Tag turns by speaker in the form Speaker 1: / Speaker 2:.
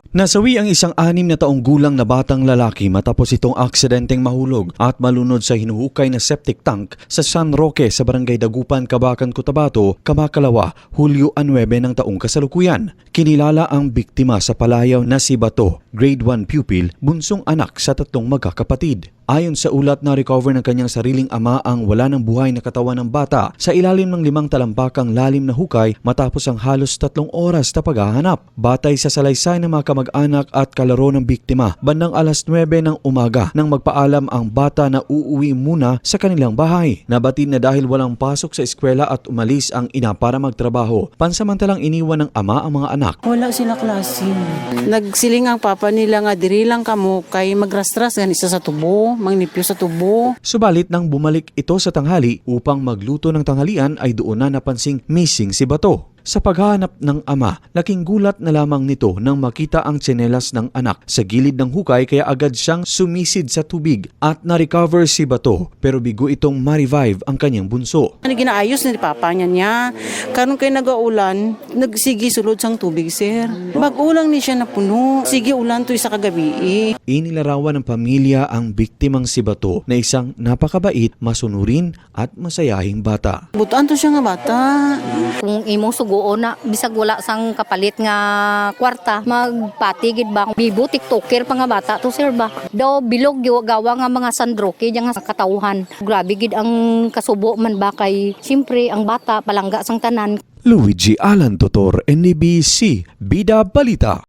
Speaker 1: Nasawi ang isang 6 na taong gulang na batang lalaki matapos itong aksidenteng mahulog at malunod sa hinuhukay na septic tank sa San Roque sa Barangay Dagupan, Cabacan, Cotabato, Kamakalawa, Hulyo 9 ng taong kasalukuyan. Kinilala ang biktima sa palayaw na si Bato, grade 1 pupil, bunsong anak sa 3 magkakapatid. Ayon sa ulat, na-recover ng kanyang sariling ama ang wala ng buhay na katawan ng bata sa ilalim ng 5 talampakang lalim na hukay matapos ang halos 3 oras na paghahanap. Batay sa salaysay ng mga kamag-anak at kalaro ng biktima, bandang alas 9 ng umaga nang magpaalam ang bata na uuwi muna sa kanilang bahay. Nabatid na dahil walang pasok sa eskwela at umalis ang ina para magtrabaho, pansamantalang iniwan ng ama ang mga anak.
Speaker 2: Wala sila klase. Nagsiling ang papa nila nga diri lang kamo kay magrastras gan isa sa tubo, mangnipyo sa tubo.
Speaker 1: Subalit nang bumalik ito sa tanghali upang magluto ng tanghalian ay doon na napansing missing si Bato. Sa paghahanap ng ama, laking gulat na lamang nito nang makita ang tsinelas ng anak sa gilid ng hukay kaya agad siyang sumisid sa tubig at na-recover si Bato pero bigo itong ma-revive ang kanyang bunso.
Speaker 2: Ano ginaayos ni papa niya? Karon kay nagaulan, nagsigi sulod sang tubig, sir. Mag-ulang ni siya na puno. Sige ulan to sa kagabi.
Speaker 1: Inilarawan ng pamilya ang biktimang si Bato na isang napakabait, masunurin at masayahing bata.
Speaker 2: Butaan to siya nga bata.
Speaker 3: Kung imong suguo na bisag wala sang kapalit nga kwarta, magpatigid ba bibo tiktoker pa nga bata to sir ba. Daw bilog gawa nga mga sandroke nga katawhan. Grabe gid ang kasubo man ba kay siyempre ang bata palangga sang tanan.
Speaker 1: Luigi Alan Totor, NBC, Bida Balita.